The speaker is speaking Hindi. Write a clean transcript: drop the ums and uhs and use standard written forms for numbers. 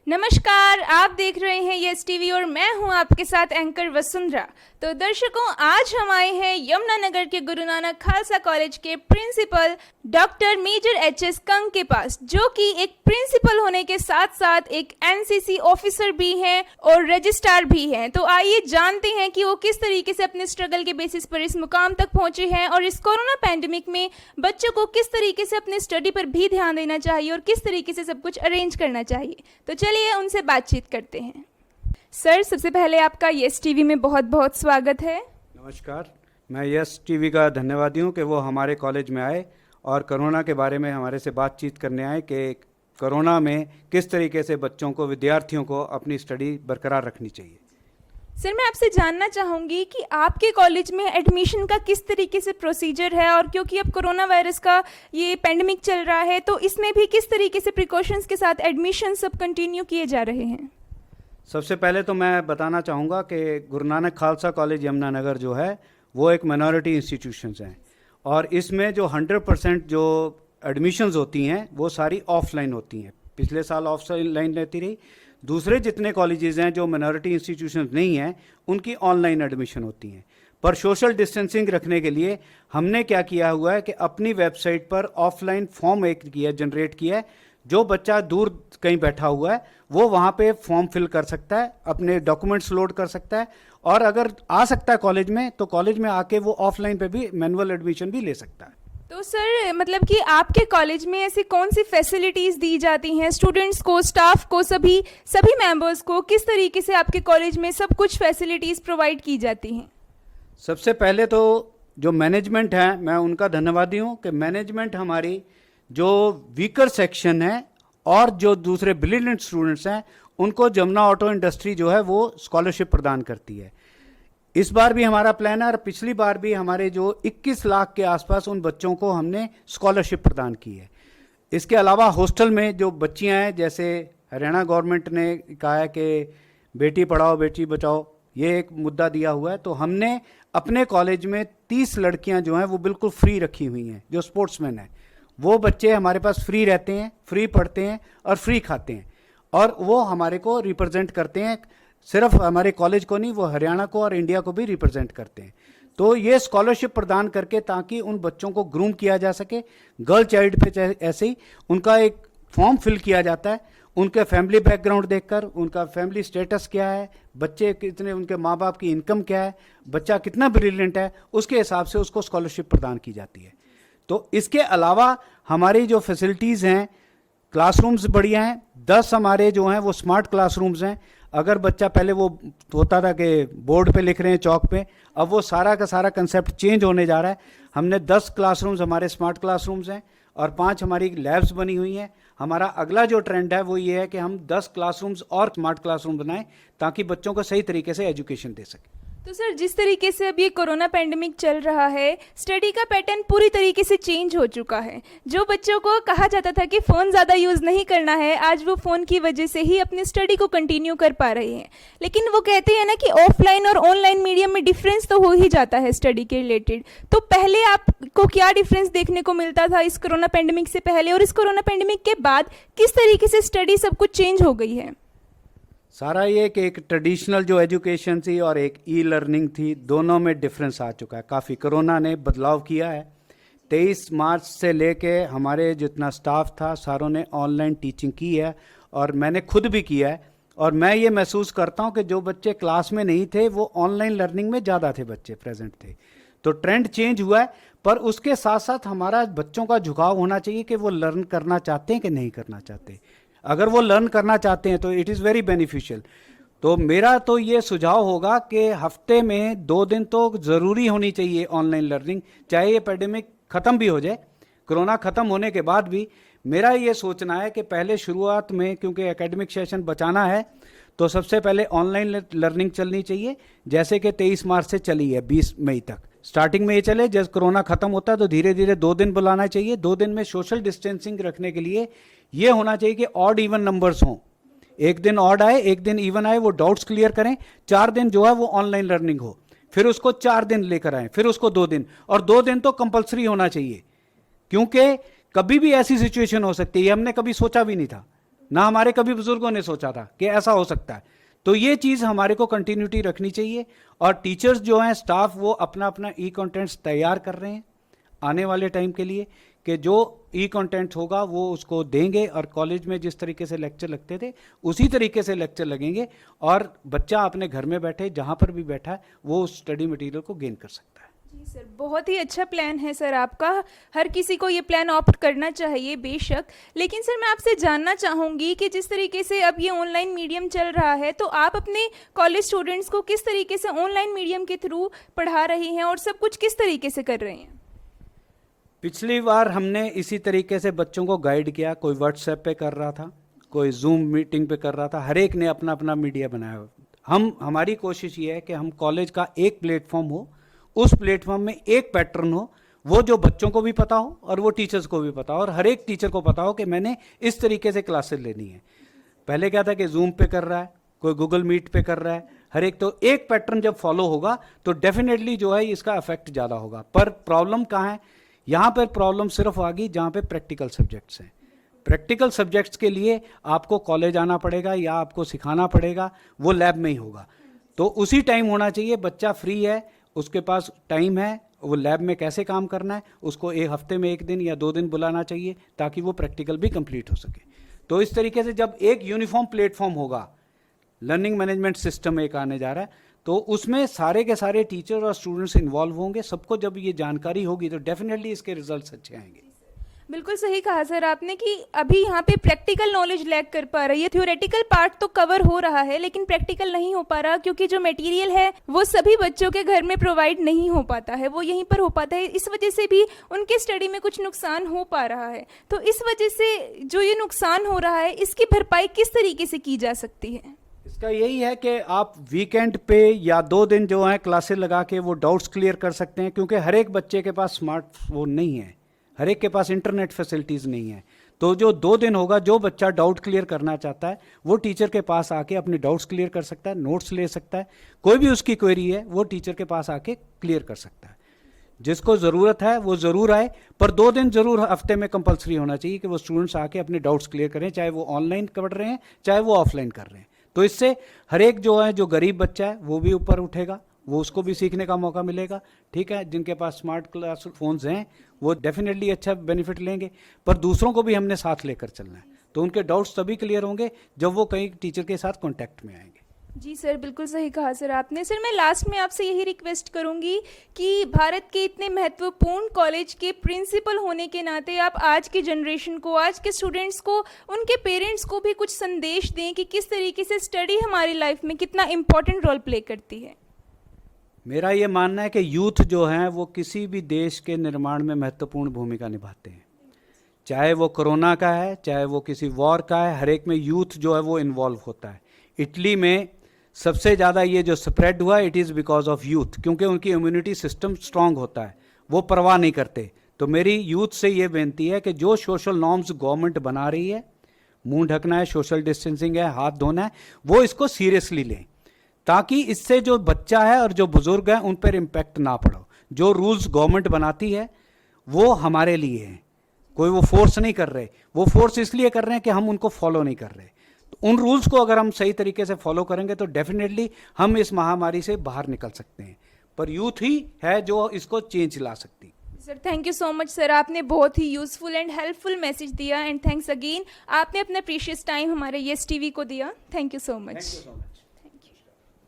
नमस्कार, आप देख रहे हैं यस टीवी और मैं हूं आपके साथ एंकर वसुंधरा। तो दर्शकों, आज हम आए हैं यमुनानगर के गुरु नानक खालसा कॉलेज के principal doctor major H S. Kang के पास, जो कि एक प्रिंसिपल होने के साथ साथ एक एनसीसी ऑफिसर भी हैं और रजिस्ट्रार भी हैं। तो आइए जानते हैं कि वो किस तरीके से अपने स्ट्रगल के बेसिस पर इस मुकाम तक पहुंचे हैं और इस कोरोना पैंडेमिक में बच्चों को किस तरीके से अपने स्टडी पर भी ध्यान देना चाहिए और किस तरीके से सब कुछ अरेंज करना चाहिए। तो चलिए उनसे बातचीत करते हैं। सर, सबसे पहले आपका यस टीवी में बहुत बहुत स्वागत है। नमस्कार, मैं यस टीवी का धन्यवादी हूँ कि वो हमारे कॉलेज में आए और कोरोना के बारे में हमारे से बातचीत करने आए कि कोरोना में किस तरीके से बच्चों को, विद्यार्थियों को अपनी स्टडी बरकरार रखनी चाहिए। सर, मैं आपसे जानना चाहूँगी कि आपके कॉलेज में एडमिशन का किस तरीके से प्रोसीजर है, और क्योंकि अब कोरोना वायरस का ये पैंडेमिक चल रहा है तो इसमें भी किस तरीके से प्रिकॉशंस के साथ एडमिशन सब कंटिन्यू किए जा रहे हैं। सबसे पहले तो मैं बताना चाहूँगा कि गुरु नानक खालसा कॉलेज यमुनानगर जो है वो एक माइनॉरिटी इंस्टीट्यूशंस हैं और इसमें जो 100% जो एडमिशन्स होती हैं वो सारी ऑफलाइन होती हैं। पिछले साल ऑफलाइन रहती रही। दूसरे जितने कॉलेजेस हैं जो माइनॉरिटी इंस्टीट्यूशंस नहीं हैं उनकी ऑनलाइन एडमिशन होती हैं। पर सोशल डिस्टेंसिंग रखने के लिए हमने क्या किया हुआ है कि अपनी वेबसाइट पर ऑफलाइन फॉर्म एक जनरेट किया है। जो बच्चा दूर कहीं बैठा हुआ है वो वहाँ पे फॉर्म फिल कर सकता है, अपने डॉक्यूमेंट्स लोड कर सकता है और अगर आ सकता है कॉलेज में तो कॉलेज में आके वो ऑफलाइन पे भी मैनुअल एडमिशन भी ले सकता है। तो सर, मतलब कि आपके कॉलेज में ऐसी कौन सी फैसिलिटीज़ दी जाती हैं स्टूडेंट्स को, स्टाफ को, सभी मेंबर्स को? किस तरीके से आपके कॉलेज में सब कुछ फैसिलिटीज़ प्रोवाइड की जाती हैं? सबसे पहले तो जो मैनेजमेंट है मैं उनका धन्यवादी हूँ कि मैनेजमेंट हमारी जो वीकर सेक्शन है और जो दूसरे ब्रिलियंट स्टूडेंट्स हैं उनको जमुना ऑटो इंडस्ट्री जो है वो स्कॉलरशिप प्रदान करती है। इस बार भी हमारा प्लान है और पिछली बार भी हमारे जो 21 लाख के आसपास उन बच्चों को हमने स्कॉलरशिप प्रदान की है। इसके अलावा हॉस्टल में जो बच्चियां हैं, जैसे हरियाणा गवर्नमेंट ने कहा है कि बेटी पढ़ाओ बेटी बचाओ, ये एक मुद्दा दिया हुआ है, तो हमने अपने कॉलेज में 30 लड़कियां जो हैं वो बिल्कुल फ्री रखी हुई हैं। जो स्पोर्ट्समैन हैं वो बच्चे हमारे पास फ्री रहते हैं, फ्री पढ़ते हैं और फ्री खाते हैं और वो हमारे को रिप्रेजेंट करते हैं। सिर्फ हमारे कॉलेज को नहीं, वो हरियाणा को और इंडिया को भी रिप्रेजेंट करते हैं। तो ये स्कॉलरशिप प्रदान करके ताकि उन बच्चों को ग्रूम किया जा सके। गर्ल चाइल्ड पे ऐसे ही उनका एक फॉर्म फिल किया जाता है, उनके फैमिली बैकग्राउंड देखकर, उनका फैमिली स्टेटस क्या है, बच्चे कितने, उनके माँ बाप की इनकम क्या है, बच्चा कितना ब्रिलियंट है, उसके हिसाब से उसको स्कॉलरशिप प्रदान की जाती है। तो इसके अलावा हमारी जो फैसिलिटीज़ हैं, क्लासरूम्स बढ़िया हैं। 10 हमारे जो हैं वो स्मार्ट क्लासरूम्स हैं। अगर बच्चा, पहले वो होता था कि बोर्ड पे लिख रहे हैं चौक पे, अब वो सारा का सारा कंसेप्ट चेंज होने जा रहा है। हमने 10 क्लासरूम्स हमारे स्मार्ट क्लासरूम्स हैं और 5 हमारी लैब्स बनी हुई हैं। हमारा अगला जो ट्रेंड है वो ये है कि हम 10 क्लासरूम्स और स्मार्ट क्लासरूम बनाएं ताकि बच्चों को सही तरीके से एजुकेशन दे सकें। तो सर, जिस तरीके से अब ये कोरोना पैंडेमिक चल रहा है, स्टडी का पैटर्न पूरी तरीके से चेंज हो चुका है। जो बच्चों को कहा जाता था कि फ़ोन ज़्यादा यूज़ नहीं करना है, आज वो फ़ोन की वजह से ही अपनी स्टडी को कंटिन्यू कर पा रहे हैं। लेकिन वो कहते हैं ना कि ऑफलाइन और ऑनलाइन मीडियम में डिफरेंस तो हो ही जाता है स्टडी के रिलेटेड। तो पहले आपको क्या डिफरेंस देखने को मिलता था इस कोरोना पैंडेमिक से पहले, और इस कोरोना पैंडेमिक के बाद किस तरीके से स्टडी सब कुछ चेंज हो गई है? सारा ये कि एक ट्रेडिशनल जो एजुकेशन थी और एक ई लर्निंग थी, दोनों में डिफरेंस आ चुका है। काफ़ी कोरोना ने बदलाव किया है। 23 मार्च से लेके हमारे जितना स्टाफ था सारों ने ऑनलाइन टीचिंग की है और मैंने खुद भी किया है। और मैं ये महसूस करता हूँ कि जो बच्चे क्लास में नहीं थे वो ऑनलाइन लर्निंग में ज़्यादा थे, बच्चे प्रेजेंट थे। तो ट्रेंड चेंज हुआ है, पर उसके साथ साथ हमारा बच्चों का झुकाव होना चाहिए कि वो लर्न करना चाहते हैं कि नहीं करना चाहते। अगर वो लर्न करना चाहते हैं तो इट इज़ वेरी बेनिफिशियल। तो मेरा तो ये सुझाव होगा कि हफ्ते में 2 दिन तो ज़रूरी होनी चाहिए ऑनलाइन लर्निंग, चाहे ये पैंडेमिक ख़त्म भी हो जाए। कोरोना ख़त्म होने के बाद भी मेरा ये सोचना है कि पहले शुरुआत में, क्योंकि एकेडमिक सेशन बचाना है, तो सबसे पहले ऑनलाइन लर्निंग चलनी चाहिए, जैसे कि 23 मार्च से चली है 20 मई तक। स्टार्टिंग में ये चले, जब कोरोना खत्म होता है तो धीरे धीरे 2 दिन बुलाना चाहिए। 2 दिन में सोशल डिस्टेंसिंग रखने के लिए ये होना चाहिए कि ऑड इवन नंबर्स हों। एक दिन ऑड आए, एक दिन इवन आए, वो डाउट्स क्लियर करें। 4 दिन जो है वो ऑनलाइन लर्निंग हो, फिर उसको 4 दिन लेकर आए, फिर उसको 2 दिन, और 2 दिन तो कंपलसरी होना चाहिए, क्योंकि कभी भी ऐसी सिचुएशन हो सकती है, हमने कभी सोचा भी नहीं था। ना हमारे कभी बुजुर्गों ने सोचा था कि ऐसा हो सकता है। तो ये चीज़ हमारे को कंटिन्यूटी रखनी चाहिए, और टीचर्स जो हैं, स्टाफ, वो अपना अपना ई कंटेंट्स तैयार कर रहे हैं आने वाले टाइम के लिए, कि जो ई कंटेंट होगा वो उसको देंगे, और कॉलेज में जिस तरीके से लेक्चर लगते थे उसी तरीके से लेक्चर लगेंगे, और बच्चा अपने घर में बैठे जहाँ पर भी बैठा है वो उस स्टडी मटेरियल को गेन कर सकता है। जी सर, बहुत ही अच्छा प्लान है सर आपका। हर किसी को ये प्लान ऑप्ट करना चाहिए बेशक। लेकिन सर मैं आपसे जानना चाहूँगी कि जिस तरीके से अब ये ऑनलाइन मीडियम चल रहा है, तो आप अपने कॉलेज स्टूडेंट्स को किस तरीके से ऑनलाइन मीडियम के थ्रू पढ़ा रही हैं और सब कुछ किस तरीके से कर रहे हैं? पिछली बार हमने इसी तरीके से बच्चों को गाइड किया, कोई व्हाट्सएप पे कर रहा था, कोई जूम मीटिंग पे कर रहा था, हर एक ने अपना अपना मीडिया बनाया। हमारी कोशिश ये है कि हम कॉलेज का एक प्लेटफॉर्म हो, उस प्लेटफॉर्म में एक पैटर्न हो, वो जो बच्चों को भी पता हो और वो टीचर्स को भी पता हो, और हर एक टीचर को पता हो कि मैंने इस तरीके से क्लासेस लेनी है। पहले क्या था कि जूम पे कर रहा है, कोई गूगल मीट पे कर रहा है, हर एक, तो एक पैटर्न जब फॉलो होगा तो डेफिनेटली जो है इसका इफेक्ट ज़्यादा होगा। पर प्रॉब्लम कहाँ है? यहाँ पर प्रॉब्लम सिर्फ आ गई जहाँ पे प्रैक्टिकल सब्जेक्ट्स हैं। प्रैक्टिकल सब्जेक्ट्स के लिए आपको कॉलेज आना पड़ेगा या आपको सिखाना पड़ेगा, वो लैब में ही होगा। तो उसी टाइम होना चाहिए, बच्चा फ्री है, उसके पास टाइम है, वो लैब में कैसे काम करना है उसको एक हफ्ते में 1 दिन या 2 दिन बुलाना चाहिए, ताकि वो प्रैक्टिकल भी कंप्लीट हो सके। तो इस तरीके से जब एक यूनिफॉर्म प्लेटफॉर्म होगा, लर्निंग मैनेजमेंट सिस्टम एक आने जा रहा है, तो उसमें सारे के सारे टीचर और स्टूडेंट्स इन्वॉल्व होंगे। सबको जब ये जानकारी होगी तो डेफिनेटली इसके रिजल्ट्स अच्छे आएंगे। बिल्कुल सही कहा सर आपने कि अभी यहाँ पे प्रैक्टिकल नॉलेज लैक कर पा रही है। थ्योरेटिकल पार्ट तो कवर हो रहा है लेकिन प्रैक्टिकल नहीं हो पा रहा, क्योंकि जो मटेरियल है वो सभी बच्चों के घर में प्रोवाइड नहीं हो पाता है, वो यहीं पर हो पाता है। इस वजह से भी उनके स्टडी में कुछ नुकसान हो पा रहा है। तो इस वजह से जो ये नुकसान हो रहा है, इसकी भरपाई किस तरीके से की जा सकती है? इसका यही है कि आप वीकेंड पे या 2 दिन जो है क्लासेस लगा के वो डाउट्स क्लियर कर सकते हैं, क्योंकि हर एक बच्चे के पास स्मार्टफोन नहीं है, हर एक के पास इंटरनेट फैसिलिटीज़ नहीं है। तो जो 2 दिन होगा, जो बच्चा डाउट क्लियर करना चाहता है वो टीचर के पास आके अपने डाउट्स क्लियर कर सकता है, नोट्स ले सकता है, कोई भी उसकी क्वेरी है वो टीचर के पास आके क्लियर कर सकता है। जिसको ज़रूरत है वो ज़रूर आए, पर 2 दिन ज़रूर हफ्ते में कंपलसरी होना चाहिए कि वो स्टूडेंट्स आके अपने डाउट्स क्लियर करें, चाहे वो ऑनलाइन कर रहे हैं चाहे वो ऑफलाइन कर रहे हैं। तो इससे हर एक जो है, जो गरीब बच्चा है वो भी ऊपर उठेगा, वो उसको भी सीखने का मौका मिलेगा। ठीक है, जिनके पास स्मार्ट क्लास फोन्स हैं वो डेफिनेटली अच्छा बेनिफिट लेंगे, पर दूसरों को भी हमने साथ लेकर चलना है। तो उनके डाउट्स तभी क्लियर होंगे जब वो कहीं टीचर के साथ कांटेक्ट में आएंगे। जी सर, बिल्कुल सही कहा सर आपने। सर मैं लास्ट में आपसे यही रिक्वेस्ट करूंगी कि भारत के इतने महत्वपूर्ण कॉलेज के प्रिंसिपल होने के नाते आप आज की जनरेशन को, आज के स्टूडेंट्स को, उनके पेरेंट्स को भी कुछ संदेश दें कि किस तरीके से स्टडी हमारी लाइफ में कितना इम्पोर्टेंट रोल प्ले करती है। मेरा ये मानना है कि यूथ जो हैं वो किसी भी देश के निर्माण में महत्वपूर्ण भूमिका निभाते हैं, चाहे वो कोरोना का है चाहे वो किसी वॉर का है, हर एक में यूथ जो है वो इन्वॉल्व होता है। इटली में सबसे ज़्यादा ये जो स्प्रेड हुआ, it is because of youth, क्योंकि उनकी इम्यूनिटी सिस्टम स्ट्रांग होता है, वो परवाह नहीं करते। तो मेरी यूथ से ये बेनती है कि जो सोशल नॉर्म्स गवर्नमेंट बना रही है, मुंह ढकना है, सोशल डिस्टेंसिंग है, हाथ धोना है, वो इसको सीरियसली लें, ताकि इससे जो बच्चा है और जो बुजुर्ग है उन पर इम्पैक्ट ना पड़ो। जो रूल्स गवर्नमेंट बनाती है वो हमारे लिए हैं, कोई वो फोर्स नहीं कर रहे, वो फोर्स इसलिए कर रहे हैं कि हम उनको फॉलो नहीं कर रहे। तो उन रूल्स को अगर हम सही तरीके से फॉलो करेंगे तो डेफिनेटली हम इस महामारी से बाहर निकल सकते हैं, पर यूथ ही है जो इसको चेंज ला सकती। Sir thank you so much sir, आपने बहुत ही यूजफुल एंड हेल्पफुल मैसेज दिया, एंड थैंक्स अगेन, आपने अपना प्रीशियस टाइम हमारे यस टीवी को दिया। Thank you so much. Thank you so much.